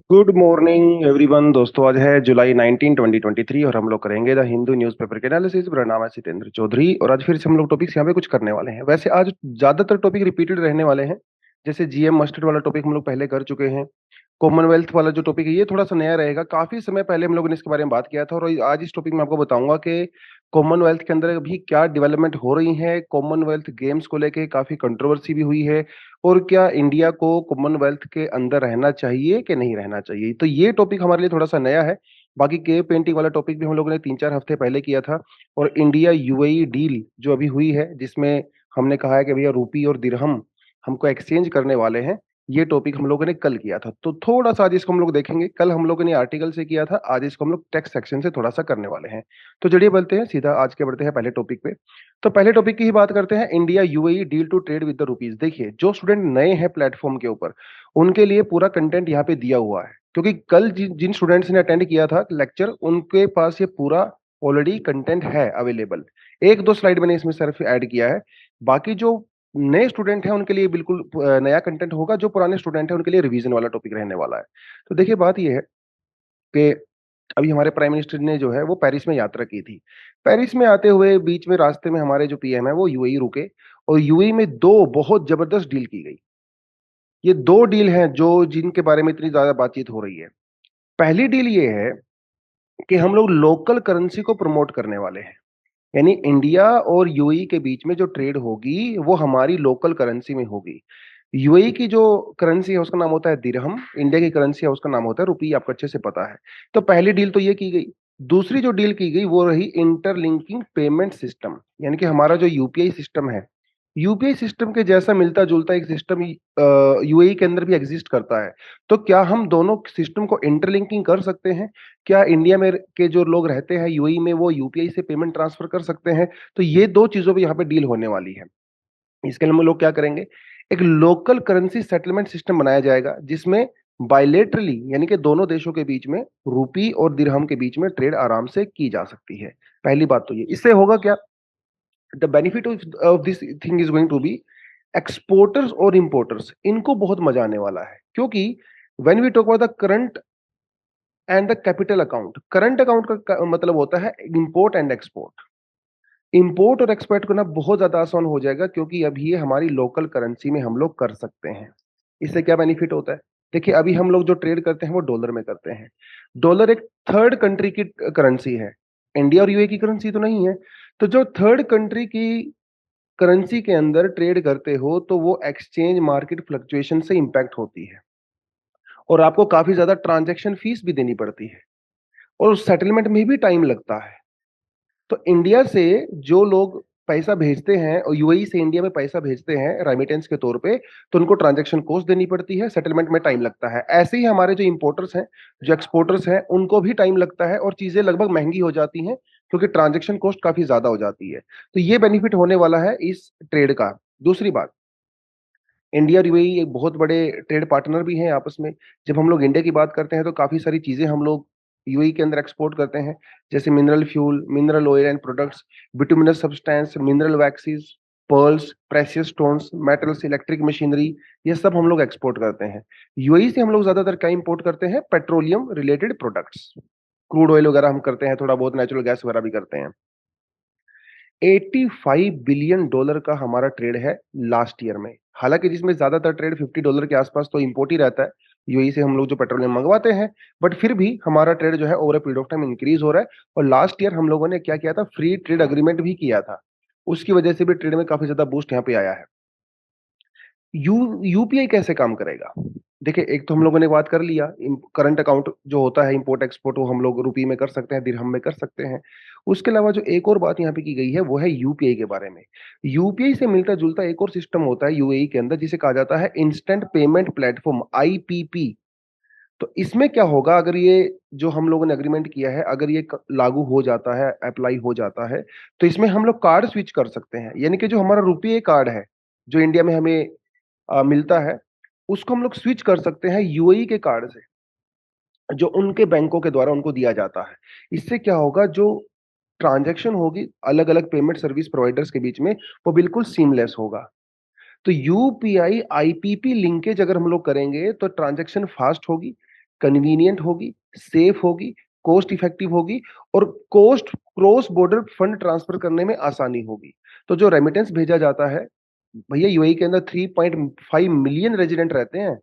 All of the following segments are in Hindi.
Good morning everyone. दोस्तों, आज है जुलाई 19 2023 और हम लोग करेंगे द हिंदू न्यूज़पेपर के एनालिसिस। मेरा नाम है सितेंद्र चौधरी और आज फिर से हम लोग टॉपिक्स यहाँ पे कुछ करने वाले हैं। वैसे आज ज्यादातर टॉपिक रिपीटेड रहने वाले हैं। जैसे जीएम मस्टर्ड वाला टॉपिक हम लोग पहले कर चुके हैं। कॉमनवेल्थ वाला जो टॉपिक है ये थोड़ा सा नया रहेगा। काफी समय पहले हम लोगों ने इसके बारे में बात किया था और आज इस टॉपिक में आपको बताऊंगा कि कॉमनवेल्थ के अंदर अभी क्या डेवलपमेंट हो रही है। कॉमनवेल्थ गेम्स को लेके काफी कंट्रोवर्सी भी हुई है और क्या इंडिया को कॉमनवेल्थ के अंदर रहना चाहिए कि नहीं रहना चाहिए। तो ये टॉपिक हमारे लिए थोड़ा सा नया है। बाकी केव पेंटिंग वाला टॉपिक भी हम लोगों ने 3-4 हफ्ते पहले किया था। और इंडिया यूएई डील जो अभी हुई है जिसमें हमने कहा है कि भैया रूपी और दिरहम हमको एक्सचेंज करने वाले हैं। ये टॉपिक हम लोगों ने कल किया था, तो थोड़ा सा आज इसको हम लोग देखेंगे। कल हम लोगों ने आर्टिकल से किया था, आज इसको हम लोग टेक्स्ट सेक्शन से थोड़ा सा करने वाले हैं। तो चलिए बढ़ते हैं सीधा, आज के बढ़ते हैं पहले टॉपिक पे। तो पहले टॉपिक की ही बात करते हैं, India UAE deal to trade with the rupees. देखिए, जो स्टूडेंट नए हैं प्लेटफॉर्म के ऊपर उनके लिए पूरा कंटेंट यहाँ पे दिया हुआ है, क्योंकि कल जिन स्टूडेंट्स ने अटेंड किया था लेक्चर उनके पास ये पूरा ऑलरेडी कंटेंट है अवेलेबल। एक दो स्लाइड मैंने इसमें सिर्फ ऐड किया है। बाकी जो नए स्टूडेंट हैं उनके लिए बिल्कुल नया कंटेंट होगा। जो पुराने स्टूडेंट हैं उनके लिए रिवीजन वाला टॉपिक रहने वाला है। तो देखिए, बात ये है कि अभी हमारे प्राइम मिनिस्टर ने जो है वो पेरिस में यात्रा की थी। पेरिस में आते हुए बीच में रास्ते में हमारे जो पीएम है वो यूएई रुके और यूएई में दो बहुत जबरदस्त डील की गई। ये दो डील हैं जो जिनके बारे में इतनी ज्यादा बातचीत हो रही है। पहली डील ये है कि हम लोग लोकल करेंसी को प्रमोट करने वाले हैं। यानी इंडिया और यूएई के बीच में जो ट्रेड होगी वो हमारी लोकल करेंसी में होगी। यूएई की जो करेंसी है उसका नाम होता है दिरहम, इंडिया की करेंसी है उसका नाम होता है रुपी, आपको अच्छे से पता है। तो पहली डील तो ये की गई। दूसरी जो डील की गई वो रही इंटरलिंकिंग पेमेंट सिस्टम, यानी कि हमारा जो यूपीआई सिस्टम है, यूपीआई सिस्टम के जैसा मिलता जुलता एक सिस्टम यूएई के अंदर भी एग्जिस्ट करता है। तो क्या हम दोनों सिस्टम को इंटरलिंकिंग कर सकते हैं? क्या इंडिया में के जो लोग रहते हैं यूएई में वो यूपीआई से पेमेंट ट्रांसफर कर सकते हैं? तो ये दो चीजों पे यहाँ पे डील होने वाली है। इसके लिए हम लोग क्या करेंगे, एक लोकल करेंसी सेटलमेंट सिस्टम बनाया जाएगा जिसमें बायलेटरली यानी कि दोनों देशों के बीच में रूपी और दिरहम के बीच में ट्रेड आराम से की जा सकती है। पहली बात तो ये, इससे होगा क्या, the benefit of this thing is going to be exporters और इंपोर्टर्स, इनको बहुत मजा आने वाला है। क्योंकि when we talk about the current and the capital account, current account का मतलब होता है इंपोर्ट एंड एक्सपोर्ट। इंपोर्ट और एक्सपोर्ट करना बहुत ज्यादा आसान हो जाएगा क्योंकि अब ये हमारी लोकल करेंसी में हम लोग कर सकते हैं। इससे क्या बेनिफिट होता है? देखिए, अभी हम लोग जो ट्रेड करते हैं वो डॉलर में करते हैं। डॉलर एक थर्ड कंट्री की करेंसी है, इंडिया और यूए की करेंसी तो नहीं है। तो जो थर्ड कंट्री की करेंसी के अंदर ट्रेड करते हो तो वो एक्सचेंज मार्केट फ्लक्चुएशन से इंपैक्ट होती है और आपको काफी ज्यादा ट्रांजैक्शन फीस भी देनी पड़ती है और उस सेटलमेंट में भी टाइम लगता है। तो इंडिया से जो लोग पैसा भेजते हैं और यूएई से इंडिया में पैसा भेजते हैं रेमिटेंस के तौर पे, तो उनको ट्रांजैक्शन कॉस्ट देनी पड़ती है, सेटलमेंट में टाइम लगता है। ऐसे ही हमारे जो इंपोर्टर्स हैं, जो एक्सपोर्टर्स हैं, उनको भी टाइम लगता है और चीजें लगभग महंगी हो जाती हैं क्योंकि ट्रांजैक्शन कॉस्ट काफी ज्यादा हो जाती है। तो ये बेनिफिट होने वाला है इस ट्रेड का। दूसरी बात, इंडिया और यूएई एक बहुत बड़े ट्रेड पार्टनर भी हैं आपस में। जब हम लोग इंडिया की बात करते हैं तो काफी सारी चीजें हम लोग यूएई के अंदर एक्सपोर्ट करते हैं, जैसे mineral fuel, mineral oil and products, bituminous substance, mineral waxes, pearls, precious stones, metals, electric machinery, ये सब हम लोग एक्सपोर्ट करते हैं। यूएई से हम लोग ज्यादातर क्या इंपोर्ट करते हैं? Petroleum related products, crude oil वगैरह हम करते हैं, थोड़ा बहुत नेचुरल गैस वगैरह भी करते हैं। $85 बिलियन का हमारा ट्रेड है लास्ट ईयर में। हालांकि जिसमें ज्यादातर ट्रेड $50 के आसपास तो इंपोर्ट ही रहता है, यूएई से हम लोग जो पेट्रोलियम मंगवाते हैं। बट फिर भी हमारा ट्रेड जो है over a period of time increase हो रहा है। और लास्ट ईयर हम लोगों ने क्या किया था, फ्री ट्रेड अग्रीमेंट भी किया था, उसकी वजह से भी ट्रेड में काफी ज्यादा बूस्ट यहाँ पे आया है। यूपीआई कैसे काम करेगा? देखिए, एक तो हम लोगों ने बात कर लिया, करंट अकाउंट जो होता है इंपोर्ट एक्सपोर्ट वो हम लोग रुपये में कर सकते हैं, दिरहम में कर सकते हैं। उसके अलावा जो एक और बात यहाँ पे की गई है वो है यूपीआई के बारे में। यूपीआई से मिलता जुलता एक और सिस्टम होता है यूएई के अंदर जिसे कहा जाता है इंस्टेंट पेमेंट प्लेटफॉर्म, आईपीपी। तो इसमें क्या होगा, अगर ये जो हम लोगों ने अग्रीमेंट किया है अगर ये लागू हो जाता है, अप्लाई हो जाता है, तो इसमें हम लोग कार्ड स्विच कर सकते हैं। यानी कि जो हमारा रुपये कार्ड है जो इंडिया में हमें मिलता है, उसको हम लोग स्विच कर सकते हैं यूएई के कार्ड से, जो उनके बैंकों के द्वारा उनको दिया जाता है। इससे क्या होगा, जो ट्रांजैक्शन होगी अलग अलग पेमेंट सर्विस प्रोवाइडर्स के बीच में, वो बिल्कुल सीमलेस होगा। तो यूपीआई आईपीपी लिंकेज अगर हम लोग करेंगे तो ट्रांजैक्शन फास्ट होगी, कन्वीनिएंट होगी, सेफ होगी, कॉस्ट इफेक्टिव होगी और cost cross border fund transfer करने में आसानी होगी। तो जो रेमिटेंस भेजा जाता है, भैया यूएई के अंदर 3.5 मिलियन रेजिडेंट रहते हैं,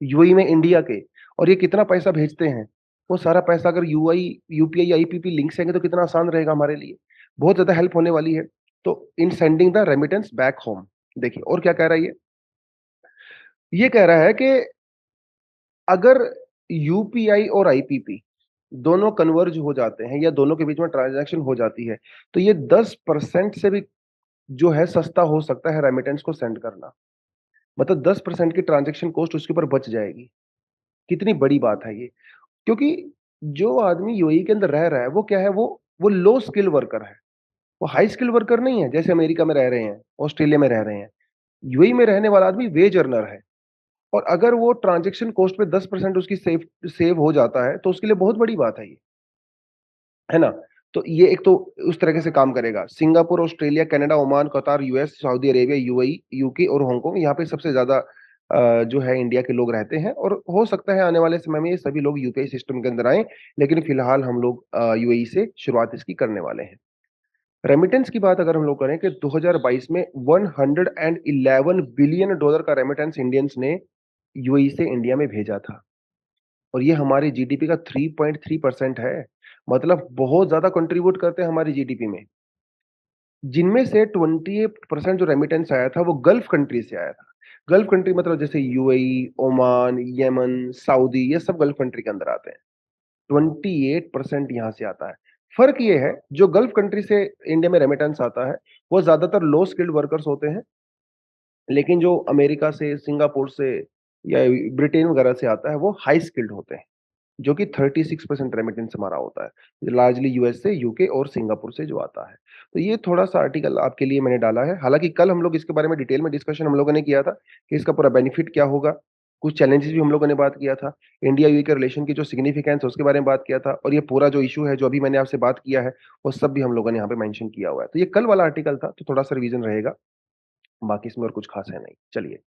यूएई में इंडिया के, और ये कितना पैसा भेजते हैं, वो सारा पैसा अगर यूआई यूपीआई आईपीपी लिंक से आएंगे तो कितना आसान रहेगा हमारे लिए, बहुत ज्यादा हेल्प होने वाली है। तो इन sending the remittance back home, देखिए और क्या कह रहा है ये कह रहा है कि अगर यूपीआई और आईपीपी दोनों कन्वर्ज हो जाते हैं या दोनों के बीच में ट्रांजैक्शन हो जाती है तो ये 10% से भी जो है सस्ता हो सकता है रेमिटेंस को सेंड करना। मतलब 10% की ट्रांजैक्शन कॉस्ट उसके ऊपर बच जाएगी। कितनी बड़ी बात है ये, क्योंकि जो आदमी यूएई के अंदर रह रहा है वो क्या है, वो लो स्किल वर्कर है, वो हाई स्किल वर्कर नहीं है जैसे अमेरिका में रह रहे हैं, ऑस्ट्रेलिया में रह रहे हैं। यूएई में रहने वाला आदमी वेज अर्नर है, और अगर वो ट्रांजैक्शन कॉस्ट पे 10% उसकी सेव सेव हो जाता है तो उसके लिए बहुत बड़ी बात है ना? तो ये एक तो उस तरीके से काम करेगा। सिंगापुर, ऑस्ट्रेलिया, कनाडा, ओमान, कतार, US, Saudi Arabia, UAE, UK और हांगकांग, यहाँ पे सबसे ज्यादा जो है इंडिया के लोग रहते हैं, और हो सकता है आने वाले समय में ये सभी लोग यूपीआई सिस्टम के अंदर आए, लेकिन फिलहाल हम लोग यूएई से शुरुआत इसकी करने वाले हैं। रेमिटेंस की बात अगर हम लोग करें कि 2022 में 111 बिलियन डॉलर का रेमिटेंस इंडियंस ने यूएई से इंडिया में भेजा था, और ये हमारी जीडीपी का 3.3% है। मतलब बहुत ज्यादा कंट्रीब्यूट करते हैं हमारी जीडीपी में, जिनमें से 28% जो रेमिटेंस आया था वो गल्फ कंट्री से आया था। गल्फ कंट्री मतलब जैसे यूएई, ओमान, यमन, सऊदी, ये सब गल्फ कंट्री के अंदर आते हैं। 28% यहाँ से आता है। फर्क ये है, जो गल्फ कंट्री से इंडिया में रेमिटेंस आता है वो ज्यादातर लो स्किल्ड वर्कर्स होते हैं, लेकिन जो अमेरिका से, सिंगापुर से या ब्रिटेन वगैरह से आता है वो हाई स्किल्ड होते हैं, जो कि 36% रेमिटेंस हमारा होता है, लार्जली यूएस से, यूके और सिंगापुर से जो आता है। तो ये थोड़ा सा आर्टिकल आपके लिए मैंने डाला है। हालांकि कल हम लोग इसके बारे में डिटेल में डिस्कशन हम लोगों ने किया था कि इसका पूरा बेनिफिट क्या होगा, कुछ चैलेंजेस भी हम लोगों ने बात किया था, इंडिया यूए के रिलेशन की जो सिग्निफिकेंस है उसके बारे में बात किया था, और ये पूरा जो इशू है जो अभी मैंने आपसे बात किया है वो सब भी हम लोगों ने यहाँ पे मेंशन किया हुआ है। तो ये कल वाला आर्टिकल था, तो थोड़ा सा रिवीजन रहेगा, बाकी इसमें और कुछ खास है नहीं। चलिए,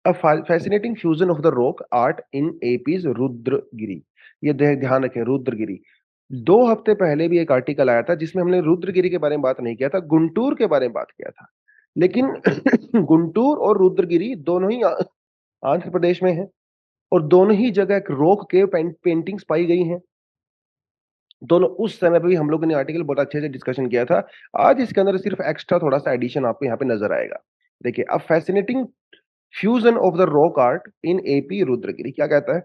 A fascinating fusion of the rock art in AP's रुद्रगिरी। ये ध्यान रखें, रुद्रगिरी। 2 हफ्ते पहले भी एक आर्टिकल आया था जिसमें हमने रुद्रगिरी के बारे में बात नहीं किया था, गुंटूर के बारे में बात किया था। लेकिन गुंटूर और रुद्रगिरी दोनों ही आंध्र प्रदेश में है, और दोनों ही जगह एक रॉक के पेंटिंग्स पाई गई हैं। दोनों उस समय पे भी हम लोगों ने आर्टिकल बहुत अच्छे से डिस्कशन किया था। आज इसके अंदर सिर्फ एक्स्ट्रा थोड़ा सा एडिशन आपको यहाँ पे नजर आएगा। देखिए, अब fascinating fusion of the rock art in AP Rudragiri क्या कहता है।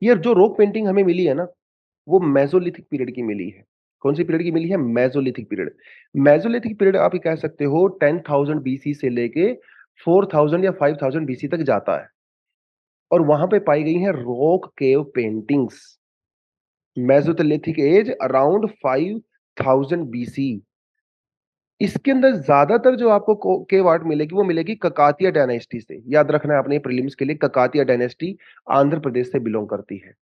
ये जो रॉक पेंटिंग हमें मिली है ना, वो मेसोलिथिक पीरियड की मिली है। कौन सी पीरियड की मिली है? Mesolithic period. मेसोलिथिक पीरियड आप ये कह सकते हो 10,000 बीसी से लेके 4,000 या 5,000 बीसी तक जाता है, और वहां पे पाई गई है rock cave paintings. Mesolithic age around 5,000 BC. इसके अंदर ज्यादातर जो आपको केव आर्ट मिलेगी वो मिलेगी ककातिया डायनेस्टी से। याद रखना है अपने प्रीलिम्स के लिए, ककातिया डायनेस्टी आंध्र प्रदेश से बिलोंग करती है,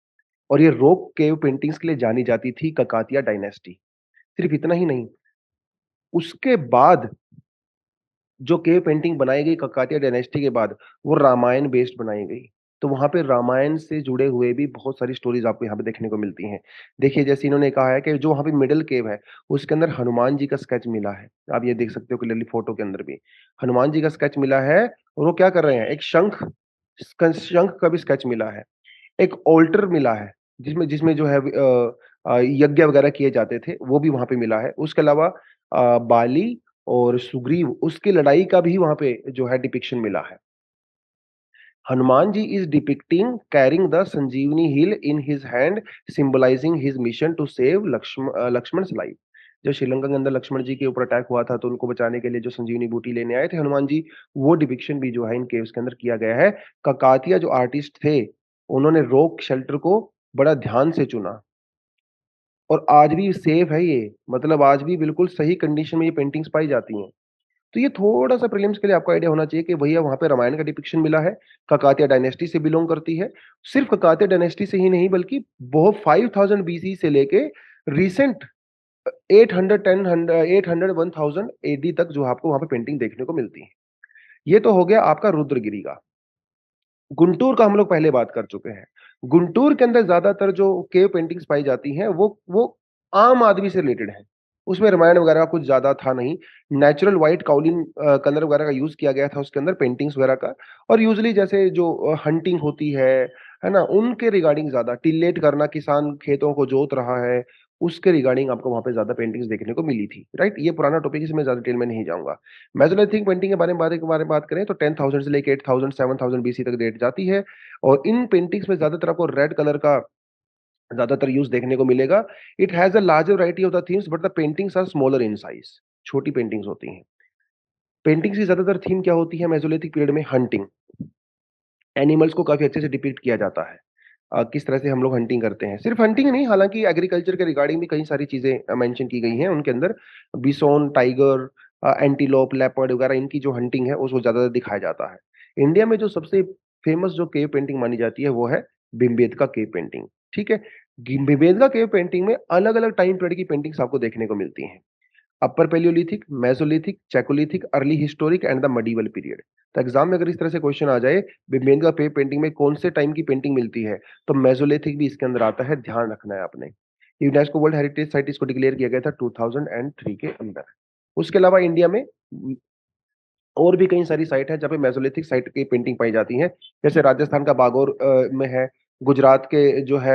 और ये रॉक केव पेंटिंग्स के लिए जानी जाती थी ककातिया डायनेस्टी। सिर्फ इतना ही नहीं, उसके बाद जो केव पेंटिंग बनाई गई ककातिया डायनेस्टी के बाद, वो रामायण बेस्ड बनाई गई। तो वहां पे रामायण से जुड़े हुए भी बहुत सारी स्टोरीज आपको यहाँ पे देखने को मिलती हैं। देखिए, जैसे इन्होंने कहा है कि जो वहां पे मिडिल केव है उसके अंदर हनुमान जी का स्केच मिला है। आप ये देख सकते हो क्लियरली फोटो के अंदर भी हनुमान जी का स्केच मिला है, और वो क्या कर रहे हैं, एक शंख, शंख का भी स्केच मिला है। एक ऑल्टर मिला है जिसमें जिसमें जो है यज्ञ वगैरह किए जाते थे, वो भी वहां पे मिला है। उसके अलावा बाली और सुग्रीव उसकी लड़ाई का भी वहां पे जो है डिपिक्शन मिला है। Hanuman ji is depicting carrying the Sanjeevani hill in his hand, symbolising his mission to save Lakshman life. जब श्रीलंका के अंदर लक्ष्मण जी के ऊपर अटैक हुआ था तो उनको बचाने के लिए जो संजीवनी बूटी लेने आए थे हनुमान जी, वो डिपिक्शन भी जो है इन केव्स के अंदर किया गया है। ककातिया जो आर्टिस्ट थे, उन्होंने रॉक शेल्टर को बड़ा ध्यान से चुना, और आज भी सेफ है ये, मतलब आज भी बिल्कुल सही कंडीशन में ये पेंटिंग्स पाई जाती हैं। तो ये थोड़ा सा प्रीलिम्स के लिए आपको आइडिया होना चाहिए कि भैया वहां पे रामायण का डिपिक्शन मिला है, ककातिया डायनेस्टी से बिलोंग करती है। सिर्फ ककातिया डायनेस्टी से ही नहीं, बल्कि बहुत 5,000 बीसी से लेके रिसेंट 1000 एडी तक जो आपको वहां पे पेंटिंग देखने को मिलती है। ये तो हो गया आपका रुद्रगिरी का। गुंटूर का हम लोग पहले बात कर चुके हैं। गुंटूर के अंदर ज़्यादातर जो केव पेंटिंग्स पाई जाती हैं, वो आम आदमी से रिलेटेड हैं। उसमें रामायण वगैरह का कुछ ज़्यादा था नहीं। नेचुरल व्हाइट काउलिन कलर वगैरह का यूज़ किया गया था उसके अंदर पेंटिंग्स वगैरह का। और यूजुअली जैसे जो हंटिंग होती है ना? उनके रिगार्डिंग ज़्यादा टिलेट करना, किसान खेतों को जोत रहा है, उसके रिगार्डिंग आपको वहाँ पे ज़्यादा पेंटिंग्स देखने को मिली थी, राइट? ये पुराना टॉपिक है, इसमें ज़्यादा डिटेल में नहीं जाऊँगा। मेसोलिथिक पेंटिंग के बारे में बात करें तो 10,000 से लेके 8,000 7,000 बीसी तक डेट जाती है। और इन पेंटिंग्स में ज़्यादातर आपको रेड कलर का ज़्यादातर यूज़ देखने को मिलेगा। It has a larger variety of the themes but the paintings are smaller in size. छोटी पेंटिंग्स होती हैं। पेंटिंग्स की ज़्यादातर थीम क्या होती है मेसोलिथिक पीरियड में? हंटिंग। एनिमल्स को काफ़ी अच्छे से डिपिक्ट किया जाता है। किस तरह से हम लोग हंटिंग करते हैं। सिर्फ हंटिंग नहीं, हालाँकि एग्रीकल्चर के रिगार्डिंग भी कई सारी चीज़ें मेंशन की गई हैं उनके अंदर। बिसोन, टाइगर, एंटीलोप, लेपर्ड वगैरह इनकी जो हंटिंग है उसको ज़्यादातर दिखाया जाता है। इंडिया में जो सबसे फेमस जो केव पेंटिंग मानी जाती है वो है भीमबेटका केव पेंटिंग, ठीक है? भीमबेटका केव पेंटिंग में अलग-अलग टाइम पीरियड की पेंटिंग्स आपको देखने को मिलती हैं। Upper palaeolithic, mesolithic, chalcolithic, early historic and the medieval period. तो एग्जाम में अगर इस तरह से क्वेश्चन आ जाए, बिबेन का पे पेंटिंग में कौन से टाइम की पेंटिंग मिलती है, तो मेसोलिथिक भी इसके अंदर आता है, ध्यान रखना है आपने। यूनेस्को वर्ल्ड हेरिटेज साइट इसको डिक्लेयर किया गया था 2003 के अंदर। उसके अलावा इंडिया में और भी कई सारी साइट है जहाँ पे मेसोलिथिक साइट की पेंटिंग पाई जाती हैं। जैसे राजस्थान का बागोर में है, गुजरात के जो है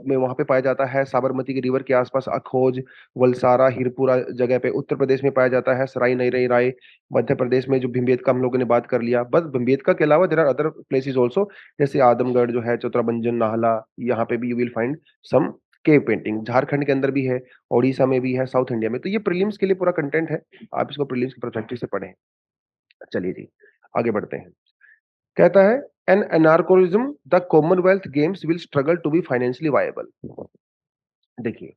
में वहाँ पे पाया जाता है, साबरमती की रिवर के आसपास अखोज, वलसारा, हिरपुरा जगह पे। उत्तर प्रदेश में पाया जाता है सराय नई राय। मध्य प्रदेश में जो भीमबेटका हम लोगों ने बात कर लिया। बस भीमबेटका के अलावा there are other places also, जैसे आदमगढ़ जो है, चोथराबंजन, नाहला, यहाँ पे भी you will find some cave painting. Jharkhand के अंदर भी है, ओडिशा में भी है, साउथ इंडिया में। तो ये प्रीलिम्स के लिए पूरा कंटेंट है, आप इसको प्रीलिम्स की परस्पेक्टिव से पढ़ें। चलिए जी, आगे बढ़ते हैं। कहता है an anachronism the Commonwealth Games will struggle to be financially viable. देखिए,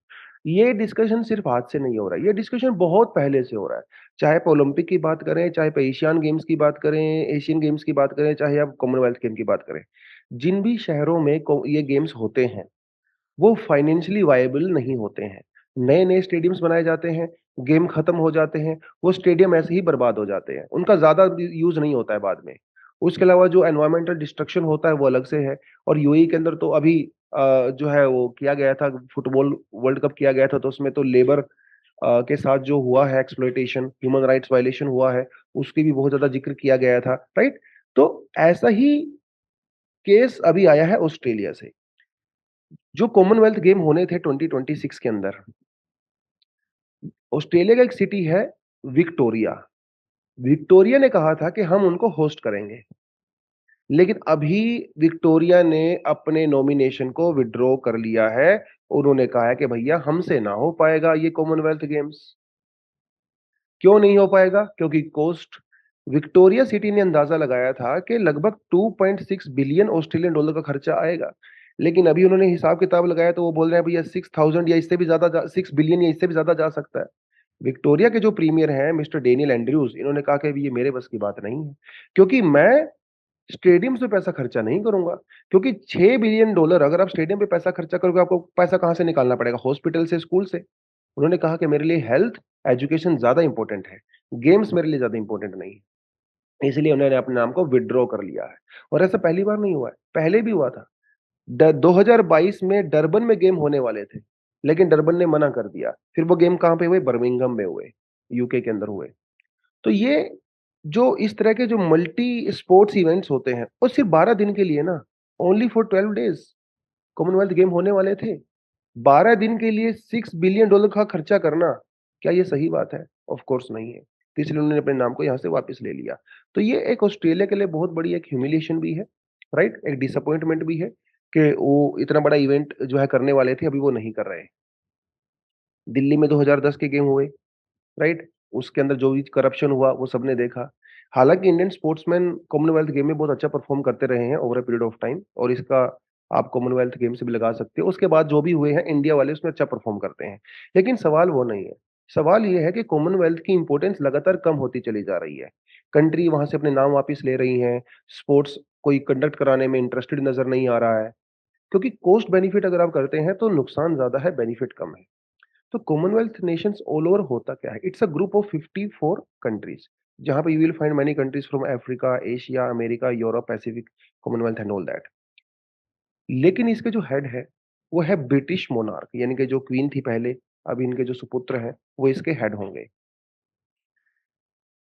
ये डिस्कशन सिर्फ आज से नहीं हो रहा है, ये डिस्कशन बहुत पहले से हो रहा है। चाहे आप ओलंपिक की बात करें, चाहे आप एशियान गेम्स की बात करें, एशियन गेम्स की बात करें, चाहे आप कॉमनवेल्थ गेम की बात करें। जिन भी शहरों में ये गेम्स होते हैं, वो फाइनेंशियली वायबल नहीं होते हैं। नए-नए स्टेडियम्स बनाए जाते हैं, गेम खत्म हो जाते हैं, वो स्टेडियम ऐसे ही बर्बाद हो जाते हैं, उनका ज़्यादा यूज़ नहीं होता है बाद में। उसके अलावा जो एनवायरमेंटल डिस्ट्रक्शन होता है वो अलग से है। और यूएई के अंदर तो अभी जो है वो किया गया था, फुटबॉल वर्ल्ड कप किया गया था, तो उसमें तो लेबर के साथ जो हुआ है एक्सप्लॉइटेशन, ह्यूमन राइट्स वायलेशन हुआ है, उसकी भी बहुत ज़्यादा ज़िक्र किया गया था, राइट? तो ऐसा ही केस अभी आया है ऑस्ट्रेलिया से। जो कॉमनवेल्थ गेम होने थे 2026 के अंदर, ऑस्ट्रेलिया का एक सिटी है विक्टोरिया। विक्टोरिया ने कहा था कि हम उनको होस्ट करेंगे, लेकिन अभी विक्टोरिया ने अपने नॉमिनेशन को विथड्रॉ कर लिया है। उन्होंने कहा है कि भैया हमसे ना हो पाएगा ये कॉमनवेल्थ गेम्स। क्यों नहीं हो पाएगा? क्योंकि कॉस्ट, विक्टोरिया सिटी ने अंदाजा लगाया था कि लगभग 2.6 बिलियन ऑस्ट्रेलियन डॉलर का खर्चा आएगा। लेकिन अभी उन्होंने हिसाब किताब लगाया तो वो बोल रहे हैं भैया 6,000 या इससे भी ज़्यादा 6 बिलियन या इससे भी ज़्यादा जा सकता है। विक्टोरिया के जो प्रीमियर हैं मिस्टर डेनियल एंड्रयूज़, इन्होंने कहा कि अभी ये मेरे बस की बात नहीं है। क्योंकि मैं स्टेडियम से पैसा खर्चा नहीं करूँगा। क्योंकि 6 बिलियन डॉलर अगर आप स्टेडियम पे पैसा खर्चा करोगे, आपको पैसा कहाँ से निकालना पड़ेगा? हॉस्पिटल से, स्कूल से। उन्होंने कहा कि मेरे लिए हेल्थ, एजुकेशन ज़्यादा इम्पोर्टेंट है। गेम्स मेरे लिए ज़्यादा इम्पोर्टेंट नहीं है। इसलिए उन्होंने अपने नाम को विथड्रॉ कर लिया है। और ऐसा पहली बार नहीं हुआ है, पहले भी हुआ था। 2022 में डरबन में गेम होने वाले थे, लेकिन डरबन ने मना कर दिया। फिर वो गेम कहाँ पे हुए? बर्मिंघम में हुए, यूके के अंदर हुए। तो ये जो इस तरह के जो मल्टी स्पोर्ट्स इवेंट्स होते हैं, वो सिर्फ 12 दिन के लिए ना, only for 12 days Commonwealth game होने वाले थे। 12 दिन के लिए 6 बिलियन डॉलर का खर्चा करना, क्या ये सही बात है? ऑफ कोर्स नहीं है। तो इसलिए उन्होंने अपने नाम को यहाँ से वापस ले लिया। तो ये एक ऑस्ट्रेलिया के लिए बहुत बड़ी एक ह्यूमिलिएशन भी है, राइट? एक डिसअपॉइंटमेंट भी है कि वो इतना बड़ा इवेंट जो है करने वाले थे, अभी वो नहीं कर रहे हैं। दिल्ली में 2010 के गेम हुए, राइट? उसके अंदर जो भी करप्शन हुआ वो सबने देखा। हालाँकि इंडियन स्पोर्ट्समैन कॉमनवेल्थ गेम में बहुत अच्छा परफ़ॉर्म करते रहे हैं over a period of time, और इसका आप कॉमनवेल्थ गेम से भी लगा सकते हो। उसके बाद जो भी हुए हैं इंडिया वाले उसमें अच्छा परफ़ॉर्म करते हैं। लेकिन सवाल वो नहीं है। सवाल ये है कि कॉमनवेल्थ की इम्पोर्टेंस लगातार कम होती चली जा रही है। कंट्री वहाँ से अपने नाम वापस ले रही हैं, स्पोर्ट्स कोई कंडक्ट कराने में इंटरेस्टेड नज़र नहीं आ रहा है। क्योंकि कॉस्ट बेनिफिट अगर आप करते हैं तो नुकसान ज़्यादा है, बेनिफिट कम है। तो कॉमनवेल्थ नेशंस ऑल ओवर होता क्या है? It's a group of 54 countries. जहाँ पे you will find many countries from Africa, Asia, America, Europe, Pacific, Commonwealth and all that. लेकिन इसके जो हेड है, वो है ब्रिटिश मोनार्क, यानी कि जो क्वीन थी पहले, अब इनके जो सुपुत्र हैं, वो इसके हेड होंगे।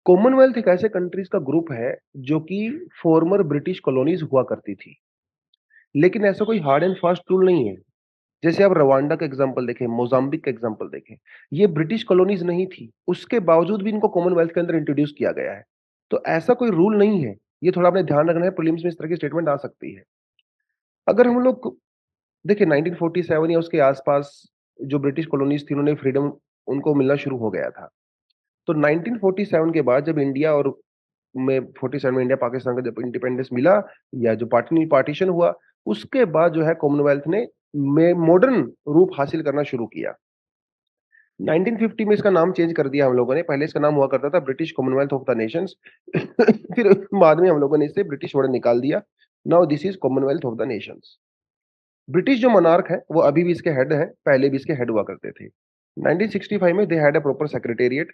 कॉमनवेल्थ एक ऐसे कंट्रीज का ग्रुप है जो कि फॉर्मर ब्रिटिश कॉलोनीज हुआ करती थी, लेकिन ऐसा कोई हार्ड एंड फास्ट रूल नहीं है। जैसे आप रवांडा का एग्जांपल देखें, मोजाम्बिक का एग्जांपल देखें, ये ब्रिटिश कॉलोनीज नहीं थी, उसके बावजूद भी इनको कॉमनवेल्थ के अंदर इंट्रोड्यूस किया गया है। तो ऐसा कोई रूल नहीं है, ये थोड़ा आपने ध्यान रखना है, प्रीलिम्स में इस तरह की स्टेटमेंट आ सकती है। अगर हम लोग देखिए 1947 या उसके आसपास जो ब्रिटिश कॉलोनीज थी, उन्होंने फ्रीडम उनको मिलना शुरू हो गया था। तो 1947 के बाद जब इंडिया और में 47 में इंडिया पाकिस्तान का जब इंडिपेंडेंस मिला, या जो पार्टीशन हुआ, उसके बाद जो है कॉमनवेल्थ ने में मॉडर्न रूप हासिल करना शुरू किया। 1950 में इसका नाम चेंज कर दिया हम लोगों ने, पहले इसका नाम हुआ करता था British Commonwealth of the Nations. फिर बाद में हम लोगों ने इससे ब्रिटिश वर्ड निकाल दिया। Now this is Commonwealth of the Nations. British जो मोनार्क है वो अभी भी इसके हेड है, पहले भी इसके हेड हुआ करते थे। 1965 में they had a proper secretariat.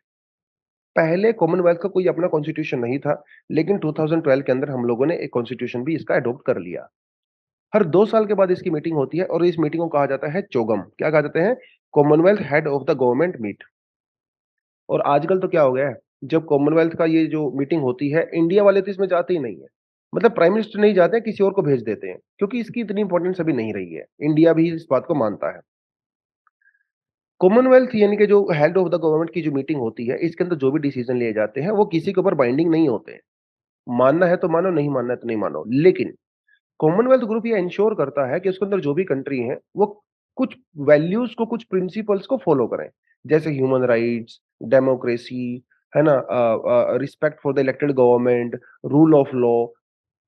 पहले कॉमनवेल्थ का कोई अपना कॉन्स्टिट्यूशन नहीं था, लेकिन 2012 के अंदर हम लोगों ने एक कॉन्स्टिट्यूशन भी इसका अडॉप्ट कर लिया। हर 2 साल के बाद इसकी मीटिंग होती है और इस मीटिंग को कहा जाता है चोगम। क्या कहा जाते हैं? Commonwealth head of the government meet. और आजकल तो क्या हो गया है, जब कॉमनवेल्थ का ये जो मीटिंग होती है, इंडिया वाले तो इसमें जाते ही नहीं है। मतलब प्राइम मिनिस्टर नहीं जाते हैं, किसी और को भेज देते हैं, क्योंकि इसकी इतनी इंपॉर्टेंस अभी नहीं रही है। इंडिया भी इस बात को मानता है। कॉमनवेल्थ यानी कि जो हेड ऑफ द गवर्नमेंट की जो मीटिंग होती है, इसके अंदर जो भी डिसीजन लिए जाते हैं, वो किसी के ऊपर बाइंडिंग नहीं होते हैं। मानना है तो मानो, नहीं मानना है तो नहीं मानो। लेकिन कॉमनवेल्थ ग्रुप ये इंश्योर करता है कि उसके अंदर जो भी कंट्री है, वो कुछ वैल्यूज को, कुछ प्रिंसिपल्स को फॉलो करें। जैसे ह्यूमन राइट्स, डेमोक्रेसी, है ना, respect for the elected government, rule of law,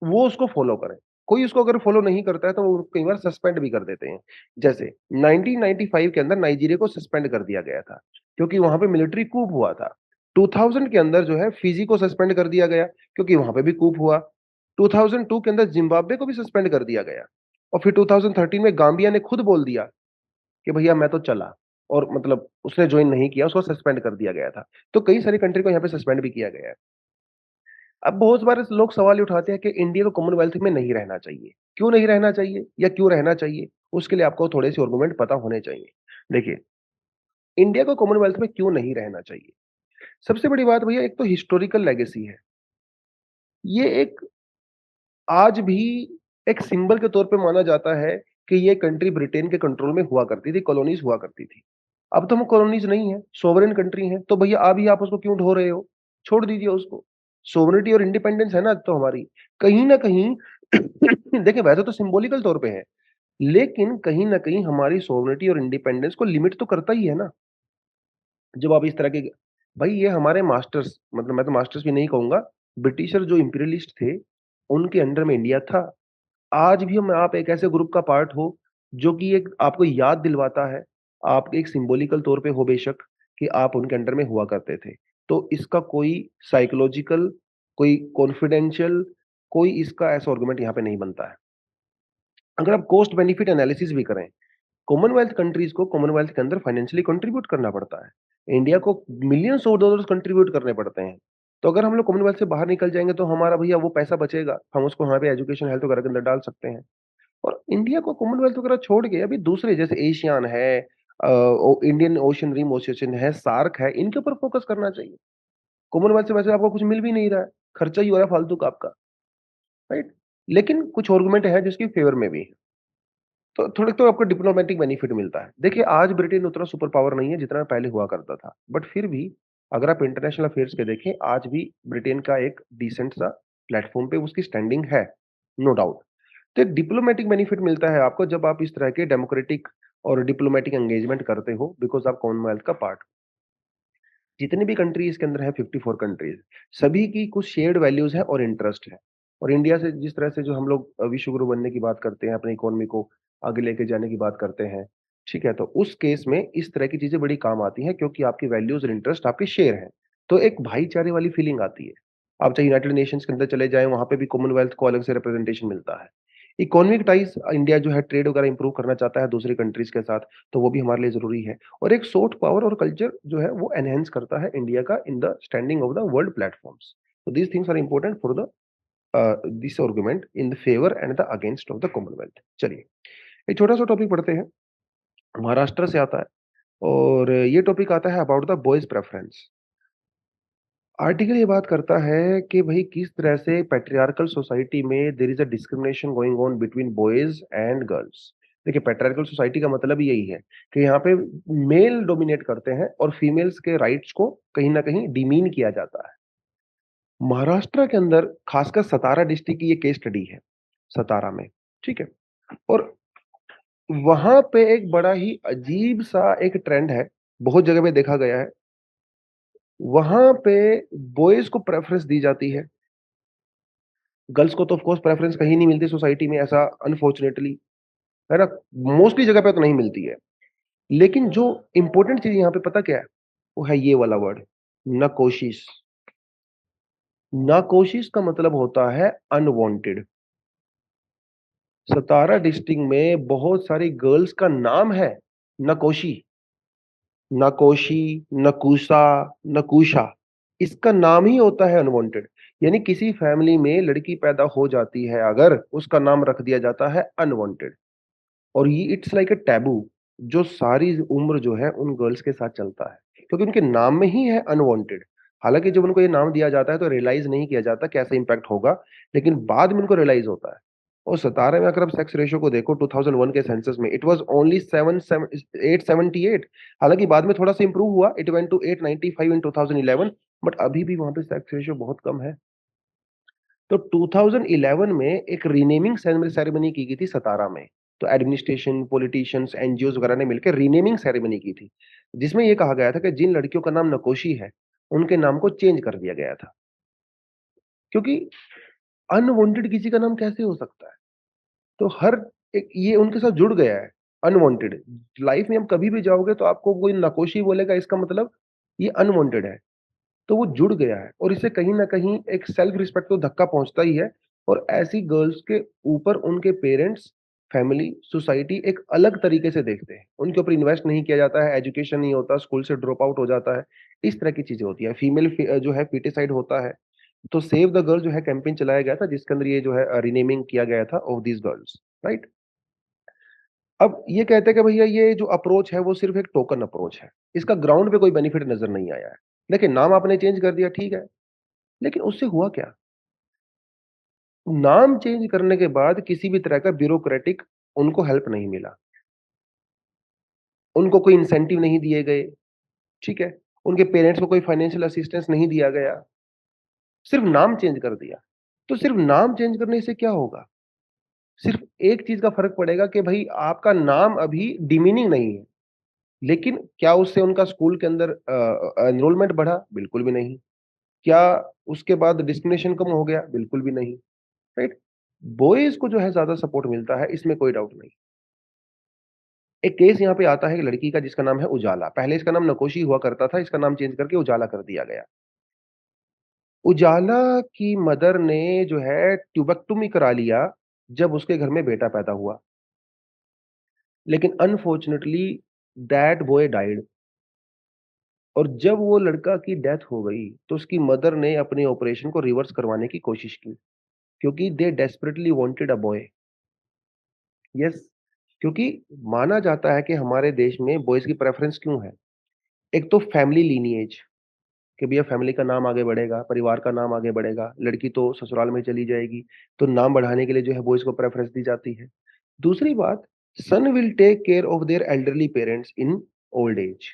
वो उसको फॉलो करें। कोई उसको अगर फॉलो नहीं करता है तो वो कई बार सस्पेंड भी कर देते हैं। जैसे 1995 के अंदर नाइजीरिया को सस्पेंड कर दिया गया था, क्योंकि वहां पे मिलिट्री कूप हुआ था। 2000 के अंदर जो है फिजी को सस्पेंड कर दिया गया, क्योंकि वहां पे भी कूप हुआ। 2002 के अंदर जिम्बाब्वे को भी सस्पेंड कर दिया गया। और फिर 2013 में गाम्बिया ने खुद बोल दिया कि भैया मैं तो चला, और मतलब उसने ज्वाइन नहीं किया, उसको सस्पेंड कर दिया गया था। तो कई सारी कंट्री को यहाँ पे सस्पेंड भी किया गया है। अब बहुत बार लोग सवाल ये उठाते हैं कि इंडिया को कॉमनवेल्थ में नहीं रहना चाहिए। क्यों नहीं रहना चाहिए या क्यों रहना चाहिए? उसके लिए आपको थोड़े से आर्गुमेंट पता होने चाहिए। देखिए, इंडिया को कॉमनवेल्थ में क्यों नहीं रहना चाहिए? सबसे बड़ी बात भैया, एक तो हिस्टोरिकल लेगेसी है। ये एक आज भी एक सिंबल के तौर पे माना जाता है कि ये कंट्री ब्रिटेन के कंट्रोल में हुआ करती थी, कॉलोनीज हुआ करती थी। अब तो हम कॉलोनीज नहीं है, सोवरेन कंट्री है, तो भैया अभी आप उसको क्यों ढो रहे हो? छोड़ दीजिए उसको। सोवरेनिटी और इंडिपेंडेंस है ना तो हमारी, कहीं ना कहीं देखिए वैसे तो सिंबॉलिकल तौर पे है, लेकिन कहीं ना कहीं हमारी सोवरेनिटी और इंडिपेंडेंस को लिमिट तो करता ही है ना। जब आप इस तरह के, भाई ये हमारे मास्टर्स, मतलब मैं तो मास्टर्स भी नहीं कहूंगा, ब्रिटिशर जो इंपीरियलिस्ट थे, उनके अंडर में इंडिया था। आज भी हम आप एक ऐसे ग्रुप का पार्ट हो जो कि एक आपको याद दिलवाता है, आप एक सिंबॉलिकल तौर पे हो बेशक, कि आप उनके अंडर में हुआ करते थे। तो इसका कोई साइकोलॉजिकल, कोई कॉन्फिडेंशियल, कोई इसका ऐसा आर्गुमेंट यहाँ पे नहीं बनता है। अगर आप कॉस्ट बेनिफिट एनालिसिस भी करें, कॉमनवेल्थ कंट्रीज को कॉमनवेल्थ के अंदर फाइनेंशियली कंट्रीब्यूट करना पड़ता है। इंडिया को मिलियंस ऑफ डॉलर्स कंट्रीब्यूट करने पड़ते हैं। तो अगर हम लोग कॉमनवेल्थ से बाहर निकल जाएंगे तो हमारा भैया वो पैसा बचेगा, हम उसको वहाँ पे एजुकेशन, हेल्थ वगैरह के अंदर डाल सकते हैं। और इंडिया को कॉमनवेल्थ वगैरह छोड़ के अभी दूसरे जैसे एशियान है, इंडियन ओशन रिम एसोसिएशन है, सार्क है, इनके ऊपर फोकस करना चाहिए। कॉमनवेल्थ से वैसे आपको कुछ मिल भी नहीं रहा है, खर्चा ही हो रहा है फालतू का आपका, राइट? लेकिन कुछ आर्गुमेंट है जिसके फेवर में भी है। तो थोड़े तो आपको डिप्लोमेटिक बेनिफिट मिलता है। देखिए, आज ब्रिटेन उतना सुपर पावर नहीं है जितना पहले हुआ करता था, बट फिर भी अगर आप इंटरनेशनल अफेयर्स के देखें, आज भी ब्रिटेन का एक डिसेंट सा प्लेटफॉर्म पे उसकी स्टैंडिंग है, नो डाउट। तो एक डिप्लोमेटिक बेनिफिट मिलता है आपको जब आप इस तरह के डेमोक्रेटिक और डिप्लोमेटिक एंगेजमेंट करते हो, बिकॉज आप कॉमनवेल्थ का पार्ट। जितनी भी कंट्री इसके अंदर है, 54 कंट्रीज, सभी की कुछ शेयर्ड वैल्यूज है और इंटरेस्ट है। और इंडिया से जिस तरह से जो हम लोग विश्व गुरु बनने की बात करते हैं, अपनी इकोनॉमी को आगे लेके जाने की बात करते हैं, ठीक है, तो उस केस में इस तरह की चीजें बड़ी काम आती हैं, क्योंकि आपकी वैल्यूज और इंटरेस्ट आपके शेयर हैं। तो एक भाईचारे वाली फीलिंग आती है। आप चाहे यूनाइटेड नेशंस के अंदर चले जाएं, वहां पे भी कॉमनवेल्थ को अलग से रिप्रेजेंटेशन मिलता है। इकोनॉमिक टाइज इंडिया जो है ट्रेड वगैरह इंप्रूव करना चाहता है दूसरी कंट्रीज के साथ, तो वो भी हमारे लिए ज़रूरी है। और एक सॉफ्ट पावर और कल्चर जो है वो एनहांस करता है इंडिया का in the standing of the world platforms. तो these things are important for the this argument in the favour and the against of the Commonwealth. चलिए, एक छोटा-सा टॉपिक पढ़ते हैं, महाराष्ट्र से आता है और ये टॉपिक आता है about the boys preference. Article ये बात करता है कि भई किस तरह से पैट्रियार्कल सोसाइटी में there is a discrimination going on between boys and girls. देखिए, पैट्रियार्कल सोसाइटी का मतलब ही यही है कि यहाँ पे मेल डोमिनेट करते हैं और फीमेल्स के राइट्स को कहीं न कहीं डिमीन किया जाता है। महाराष्ट्र के अंदर खासकर सतारा डिस्ट्रिक्ट की ये केस स्टडी है, सतारा में, ठीक है? और वहाँ पे एक बड़ा ही अजीब-सा एक ट्रेंड है, बहुत जगह पे देखा गया है। वहाँ पे बॉयज़ को प्रेफ़रेंस दी जाती है, गर्ल्स को तो ऑफ कोर्स प्रेफ़रेंस कहीं नहीं मिलती सोसाइटी में ऐसा अनफॉर्च्यूनेटली, है ना? मोस्टली जगह पे तो नहीं मिलती है। लेकिन जो इम्पोर्टेंट चीज़ यहाँ पे पता क्या है? वो है ये वाला वर्ड, नाकोशिश। नाकोशिश का मतलब होता है अनवांटेड। सतारा डिस्ट्रिक्ट में बहुत सारी गर्ल्स का नाम है नकोशी, नकोशी, नकूसा, नकूशा। इसका नाम ही होता है अनवांटेड। यानी किसी फैमिली में लड़की पैदा हो जाती है अगर, उसका नाम रख दिया जाता है अनवांटेड। और ये इट्स लाइक अ टैबू जो सारी उम्र जो है उन गर्ल्स के साथ चलता है, क्योंकि उनके नाम में ही है अनवांटेड। हालाँकि जब उनको ये नाम दिया जाता है तो रियलाइज़ नहीं किया जाता कैसा इम्पैक्ट होगा, लेकिन बाद में उनको रियलाइज़ होता है। और 17 में अगर आप सेक्स रेशियो को देखो 2001 के सेंसस में इट वाज़ ओनली 878। हालाँकि बाद में थोड़ा-सा इम्प्रूव हुआ, it went to 895 in 2011, but अभी भी वहाँ पे सेक्स रेशियो बहुत कम है। तो 2011 में एक रीनेमिंग सेरेमनी की गई थी सतारा में। तो एडमिनिस्ट्रेशन, पॉलिटिशियंस, एनजीओज़ वगैरह ने मिलकर रीनेमिंग सेरेमनी की थी, जिसमें ये कहा गया था कि जिन लड़कियों का नाम नकोशी है, उनके नाम को चेंज कर दिया गया था। क्योंकि अनवांटेड किसी का नाम कैसे हो सकता है? तो हर एक ये उनके साथ जुड़ गया है, अनवांटेड। लाइफ में आप कभी भी जाओगे तो आपको कोई नकोशी बोलेगा, इसका मतलब ये अनवांटेड है। तो वो जुड़ गया है और इससे कहीं न कहीं एक सेल्फ रिस्पेक्ट को धक्का पहुँचता ही है। और ऐसी गर्ल्स के ऊपर उनके पेरेंट्स, फैमिली, सोसाइटी एक अलग तरीके से देखते हैं। उनके ऊपर इन्वेस्ट नहीं किया जाता है, एजुकेशन नहीं होता, स्कूल से ड्रॉप आउट हो जाता है। इस तरह की चीज़ें होती हैं। जो है फीटिसाइड होता है। तो सेव द गर्ल जो है कैंपेन चलाया गया था जिसके अंदर ये जो है रीनेमिंग किया गया था ऑफ दीज़ गर्ल्स, राइट? अब ये कहते हैं कि भैया ये जो अप्रोच है वो सिर्फ़ एक टोकन अप्रोच है। इसका ग्राउंड पे कोई बेनिफिट नज़र नहीं आया है। देखिए, नाम आपने चेंज कर दिया, ठीक है। लेकिन उससे हुआ क्या? नाम चेंज करने के बाद किसी भी तरह का ब्यूरोक्रेटिक उनको हेल्प नहीं मिला। उनको कोई इंसेंटिव नहीं दिए गए, ठीक है? उनके पेरेंट्स को कोई फाइनेंशियल असिस्टेंस नहीं दिया गया, सिर्फ नाम चेंज कर दिया। तो सिर्फ नाम चेंज करने से क्या होगा? सिर्फ एक चीज़ का फ़र्क पड़ेगा कि भई आपका नाम अभी डिमीनिंग नहीं है, लेकिन क्या उससे उनका स्कूल के अंदर एनरोलमेंट बढ़ा? बिल्कुल भी नहीं। क्या उसके बाद डिस्क्रिमिनेशन कम हो गया? बिल्कुल भी नहीं, राइट? बॉयज़ को जो है ज़्यादा सपोर्ट मिलता है, इसमें कोई डाउट नहीं। एक केस यहाँ पे आता है एक लड़की का जिसका नाम है उजाला। पहले इसका नाम नकोशी हुआ करता था, इसका नाम चेंज करके उजाला कर दिया गया। उजाला की मदर ने जो है ट्यूबेक्टोमी करा लिया जब उसके घर में बेटा पैदा हुआ। लेकिन अनफॉर्च्यूनेटली दैट बॉय डाइड। और जब वो लड़का की डेथ हो गई, तो उसकी मदर ने अपने ऑपरेशन को रिवर्स करवाने की कोशिश की, क्योंकि they desperately wanted a boy. Yes, क्योंकि माना जाता है कि हमारे देश में बॉयज़ की प्रेफ़रेंस क्यों है? एक तो फैमिली लीनिएज कि भैया फैमिली का नाम आगे बढ़ेगा, परिवार का नाम आगे बढ़ेगा, लड़की तो ससुराल में चली जाएगी, तो नाम बढ़ाने के लिए जो है बॉयज़ को प्रेफ़रेंस दी जाती है। दूसरी बात, son will take care of their elderly parents in old age.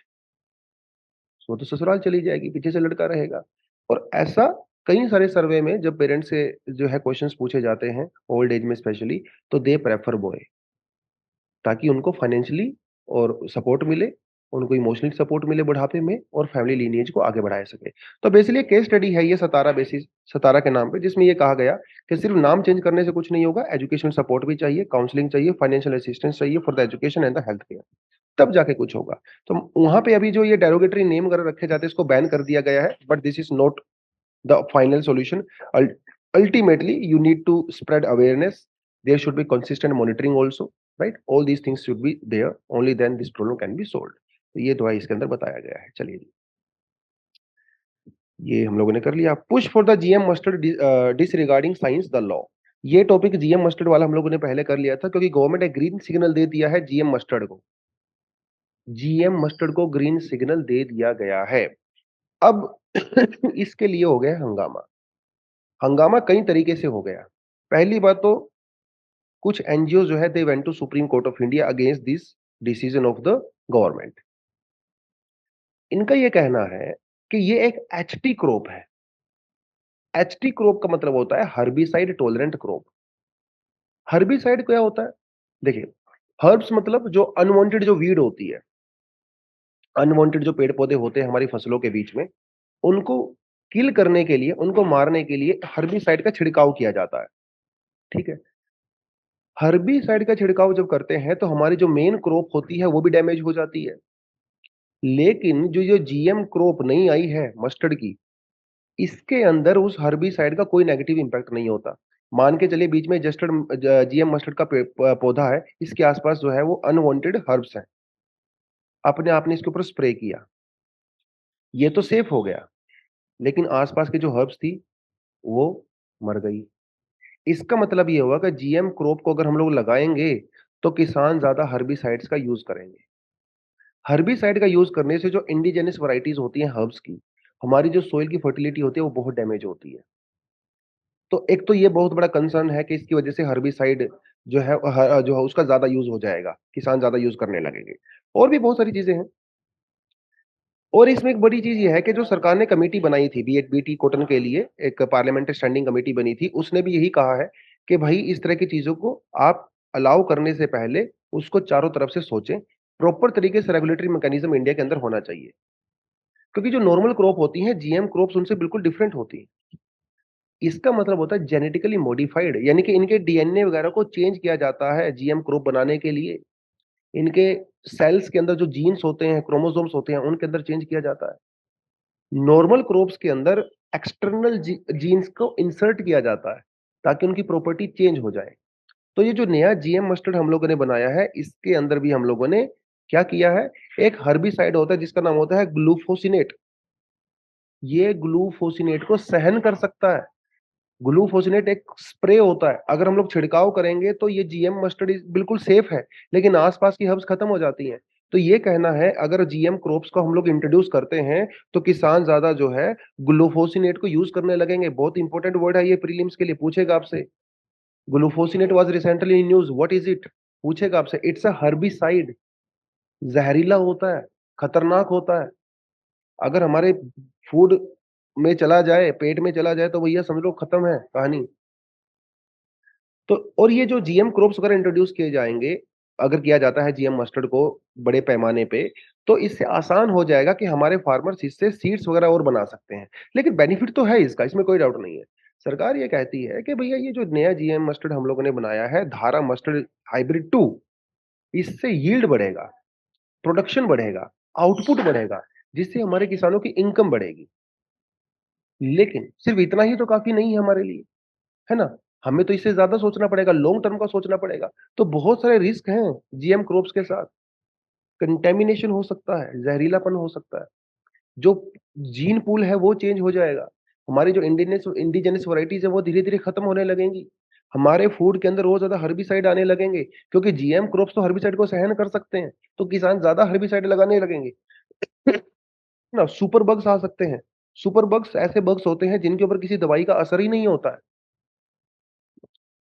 वो तो ससुराल चली जाएगी, पीछे से लड़का रहेगा। और ऐसा कई सारे सर्वे में जब पेरेंट्स से जो है क्वेश्चंस पूछे जाते हैं, ओल्ड एज में स्पेशली, तो दे प्रेफर बॉय, ताकि उनको फाइनेंशियली और सपोर्ट मिले, उनको इमोशनली सपोर्ट मिले बुढ़ापे में और फैमिली लीनिएज को आगे बढ़ा सके। तो बेसिकली केस स्टडी है ये सतारा के नाम पे, जिसमें ये कहा गया कि सिर्फ नाम चेंज करने से कुछ नहीं होगा, एजुकेशनल सपोर्ट भी चाहिए, काउंसलिंग चाहिए, फाइनेंशियल असिस्टेंस चाहिए for the education and the health care, तब जाके कुछ होगा। तो वहाँ पे अभी जो ये डेरोगेटरी नेम वगैरह रखे जाते हैं, इसको बैन कर दिया गया है, but this is not the final solution. Ultimately you need to spread awareness There should be consistent monitoring also, right? All these things should be there. Only then this problem can be solved. तो ये दवाई इसके अंदर बताया गया है। चलिए जी, ये हम लोगों ने कर लिया। Push for the GM mustard disregarding science the law. ये टॉपिक जीएम मस्टर्ड वाला हम लोगों ने पहले कर लिया था, क्योंकि गवर्नमेंट ने ग्रीन सिग्नल दे दिया है जीएम मस्टर्ड को। जीएम मस्टर्ड को ग्रीन सिग्नल दे दिया गया है। अब इसके लिए हो गया हंगामा। हंगामा कई तरीके से हो गया। पहली बात तो कुछ एनजीओ जो है they went to Supreme Court of India against this decision of the government. इनका ये कहना है कि ये एक एचटी क्रॉप है। एचटी क्रॉप का मतलब होता है हर्बिसाइड टॉलरेंट क्रॉप। हर्बिसाइड क्या होता है? देखिए, हर्ब्स मतलब जो अनवांटेड जो वीड होती है, अनवांटेड जो पेड़ पौधे होते हैं हमारी फसलों के बीच में, उनको किल करने के लिए, उनको मारने के लिए हर्बिसाइड का छिड़काव किया जाता है। ठीक है? हर्बिसाइड का छिड़काव जब करते हैं तो हमारी जो मेन क्रॉप होती है वो भी डैमेज हो जाती है। लेकिन जो ये जीएम क्रॉप नई आई है मस्टर्ड की, इसके अंदर उस हर्बिसाइड का कोई नेगेटिव इंपैक्ट नहीं होता। मान के चलिए बीच में जस्टर्ड जीएम मस्टर्ड का पौधा है, इसके आसपास जो है वो अनवांटेड हर्ब्स हैं। अपने आपने इसके ऊपर स्प्रे किया, ये तो सेफ हो गया, लेकिन आसपास की जो हर्ब्स थी वो मर गई। इसका मतलब ये हुआ कि जीएम क्रॉप को अगर हम लोग लगाएंगे तो किसान ज्यादा हर्बिसाइड्स का यूज करेंगे। हर्बिसाइड का यूज करने से जो इंडिजिनस वैरायटीज होती हैं हर्ब्स की, हमारी जो सोइल की फर्टिलिटी होती है वो बहुत डैमेज होती है। तो एक तो ये बहुत बड़ा कंसर्न है कि इसकी वजह से हर्बिसाइड जो है जो है उसका ज्यादा यूज हो जाएगा, किसान ज्यादा यूज करने लगेंगे। और भी बहुत सारी चीजें हैं। और इसमें एक बड़ी चीज ये है कि जो सरकार ने कमेटी बनाई थी बीटी कॉटन के लिए, एक पार्लियामेंट्री स्टैंडिंग कमेटी बनी थी, उसने भी यही कहा है कि भाई इस तरह की चीजों को आप अलाउ करने से पहले उसको चारों तरफ से सोचें। प्रॉपर तरीके से रेगुलेटरी मैकेनिज्म इंडिया के अंदर होना चाहिए, क्योंकि जो नॉर्मल क्रॉप होती हैं जीएम क्रॉप्स उनसे बिल्कुल डिफरेंट होती हैं। इसका मतलब होता है जेनेटिकली मॉडिफाइड, यानी कि इनके डीएनए वगैरह को चेंज किया जाता है जीएम क्रॉप बनाने के लिए। इनके सेल्स के अंदर जो जीन्स होते हैं, क्रोमोसोम्स होते हैं, उनके अंदर चेंज किया जाता है। नॉर्मल क्रॉप्स के अंदर एक्सटर्नल जीन्स को इंसर्ट किया जाता है ताकि उनकी प्रॉपर्टी चेंज हो जाए। तो ये जो नया जीएम मस्टर्ड हम लोगों ने बनाया है, इसके अंदर भी हम लोगों ने क्या किया है, एक हर्बिसाइड होता है जिसका नाम होता है ग्लूफोसिनेट। ये ग्लूफोसिनेट को सहन कर सकता है। ग्लूफोसिनेट एक स्प्रे होता है, अगर हम लोग छिड़काव करेंगे तो ये जीएम मस्टर्ड बिल्कुल सेफ है, लेकिन आसपास की हर्ब्स खत्म हो जाती हैं। तो ये कहना है अगर जीएम क्रॉप्स को हम लोग इंट्रोड्यूस करते हैं तो किसान ज्यादा जो है ग्लूफोसिनेट को यूज करने लगेंगे। बहुत इंपॉर्टेंट वर्ड है ये, प्रीलिम्स के लिए पूछेगा आपसे। Glufosinate was recently in news, what is it, पूछेगा आपसे। इट्स अ हर्बिसाइड, जहरीला होता है, खतरनाक होता है। अगर हमारे फूड में चला जाए, पेट में चला जाए, तो भैया समझ लो खत्म है कहानी। तो और ये जो जीएम क्रॉप्स वगैरह इंट्रोड्यूस किए जाएंगे, अगर किया जाता है जीएम मस्टर्ड को बड़े पैमाने पे, तो इससे आसान हो जाएगा कि हमारे फार्मर्स इससे सीड्स वगैरह और बना सकते हैं। लेकिन बेनिफिट तो है इसका, इसमें कोई डाउट नहीं है। सरकार ये कहती है कि भैया ये जो नया जीएम मस्टर्ड हम लोगों ने बनाया है, धारा मस्टर्ड हाइब्रिड 2, इससे यील्ड बढ़ेगा, प्रोडक्शन बढ़ेगा, आउटपुट बढ़ेगा, जिससे हमारे किसानों की इनकम बढ़ेगी। लेकिन सिर्फ इतना ही तो काफी नहीं है हमारे लिए, है ना? हमें तो इससे ज़्यादा सोचना पड़ेगा, लॉन्ग टर्म का सोचना पड़ेगा। तो बहुत सारे रिस्क हैं जीएम क्रॉप्स के साथ। कंटैमिनेशन हो सकता है, जहरीलापन हो सकता है, जो जीन पूल है वो चेंज हो जाएगा। हमारी जो इंडिजिनस वैराइटीज़ है वो धीरे-धीरे खत्म होने लगेंगी। हमारे फूड के अंदर और ज़्यादा हर्बिसाइड आने लगेंगे, क्योंकि जीएम क्रॉप्स तो हर्बिसाइड को सहन कर सकते हैं, तो किसान ज़्यादा हर्बिसाइड लगाने लगेंगे। ना सुपर बग्स आ सकते हैं। सुपर बग्स ऐसे बग्स होते हैं जिनके ऊपर किसी दवाई का असर ही नहीं होता है।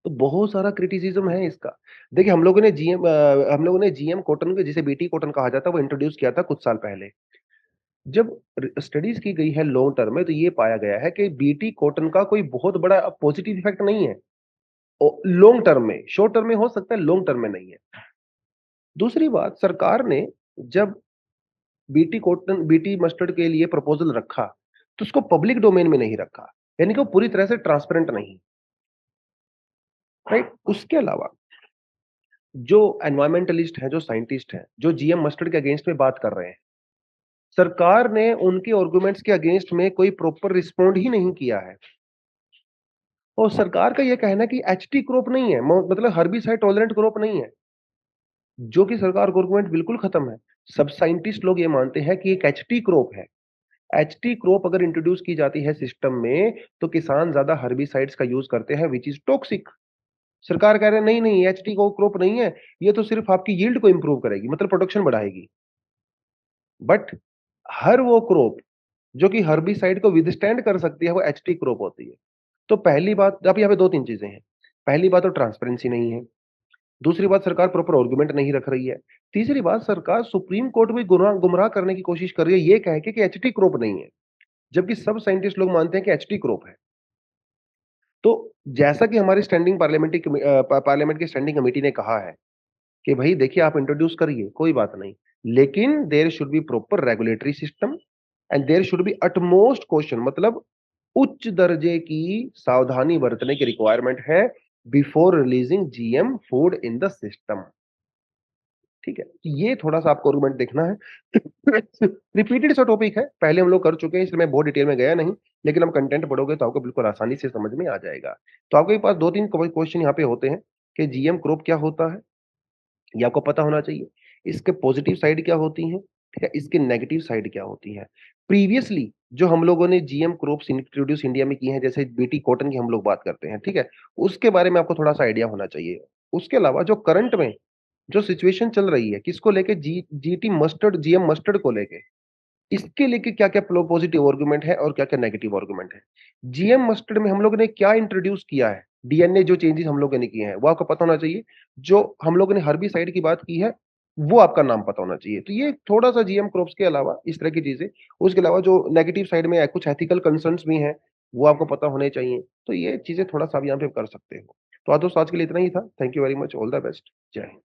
तो बहुत सारा क्रिटिसिज्म है इसका। देखिए हम लोगों ने जीएम कॉटन के, जिसे बीटी कॉटन कहा जाता है, वो इंट्रोड्यूस किया था कुछ साल पहले। जब स्टडीज की गई है लॉन्ग टर्म में, तो ये पाया गया है कि बीटी कॉटन का कोई बहुत बड़ा पॉजिटिव इफेक्ट नहीं है लॉन्ग टर्म में। शॉर्ट टर्म में हो सकता है, लॉन्ग टर्म में नहीं है। दूसरी बात, सरकार ने जब बीटी मस्टर्ड के लिए प्रपोजल रखा, तो उसको पब्लिक डोमेन में नहीं रखा, यानी कि वो पूरी तरह से ट्रांसपेरेंट नहीं, राइट? उसके अलावा जो एनवायरमेंटलिस्ट हैं, जो साइंटिस्ट हैं, जो जीएम मस्टर्ड के अगेंस्ट में बात कर रहे हैं, सरकार ने उनके आर्गुमेंट्स के अगेंस्ट में कोई प्रॉपर रिस्पॉन्ड ही नहीं किया है। और सरकार का ये कहना है कि एचटी क्रॉप नहीं है, मतलब हर्बिसाइड टॉलरेंट क्रॉप नहीं है, जो कि सरकार को आर्गुमेंट बिल्कुल खत्म है। सब साइंटिस्ट लोग ये मानते हैं कि एक एचटी क्रॉप है। एचटी क्रॉप अगर इंट्रोड्यूस की जाती है सिस्टम में, तो किसान ज्यादा हर्बिसाइड्स का यूज करते हैं, विच इज टॉक्सिक। सरकार कह रहे हैं नहीं नहीं, एचटी को क्रॉप नहीं है, ये तो सिर्फ आपकी यील्ड को इंप्रूव करेगी, मतलब प्रोडक्शन बढ़ाएगी। बट हर वो क्रॉप जो कि हर्बिसाइड को विदस्टैंड कर सकती है, वो एचटी क्रॉप होती है। तो पहली बात, अब यहाँ पे दो तीन चीजें हैं। पहली बात तो ट्रांसपेरेंसी नहीं है। दूसरी बात, सरकार प्रॉपर आर्गुमेंट नहीं रख रही है। तीसरी बात, सरकार सुप्रीम कोर्ट में गुमराह गुमराह करने की कोशिश कर रही है, ये कह के कि एचटी क्रॉप नहीं है, जबकि सब साइंटिस्ट लोग मानते हैं कि एचटी क्रॉप है। तो जैसा कि हमारी पार्लियामेंट की स्टैंडिंग कमेटी ने कहा है कि भाई देखिए, आप इंट्रोड्यूस करिए, कोई बात नहीं, लेकिन there should be proper regulatory system and there should be utmost question, मतलब उच्च दर्जे की सावधानी बरतने की रिक्वायरमेंट है before releasing GM food in the system. ठीक है, तो ये थोड़ा-सा आपको आर्गुमेंट देखना है। रिपीटेड सा टॉपिक है, पहले हम लोग कर चुके हैं, इसलिए मैं बहुत डिटेल में गया नहीं, लेकिन आप कंटेंट पढ़ोगे तो आपको बिल्कुल आसानी से समझ में आ जाएगा। तो आपके पास 2-3 क्वेश्चन यहाँ पे होते हैं कि जीएम क्रॉप क्या होता है? ये आपको पता होना चाहिए। इसके पॉजिटिव साइड क्या होती हैं? ठीक है, इसकी नेगेटिव साइड क्या होती है? प्रीवियसली जो हम लोगों ने जीएम क्रॉप्स इंट्रोड्यूस इंडिया में किए हैं, जैसे बीटी कॉटन की हम लोग बात करते हैं, ठीक है? उसके बारे में आपको थोड़ा-सा आइडिया होना चाहिए। उसके अलावा जो करंट में जो सिचुएशन चल रही है, किसको लेके, जीटी मस्टर्ड, जीएम मस्टर्ड को लेके, इसके लेके क्या-क्या पॉजिटिव आर्गुमेंट है और क्या-क्या नेगेटिव आर्गुमेंट है। जीएम मस्टर्ड में हम लोगों ने क्या इंट्रोड्यूस किया है, डीएनए जो चेंजेस हम लोगों ने किए हैं, वो आपको पता होना चाहिए। जो हम लोगों ने हर्बिसाइड की बात की है, वो आपका नाम पता होना चाहिए। तो ये थोड़ा-सा जीएम क्रॉप्स के अलावा इस तरह की चीज़ें, उसके अलावा जो नेगेटिव साइड में कुछ एथिकल कंसर्न्स भी हैं, वो आपको पता होने चाहिए। तो ये चीज़ें थोड़ा-सा आप यहाँ पे कर सकते हो। तो दोस्तों, आज के लिए इतना ही था। Thank you very much, all the best. जय हिंद।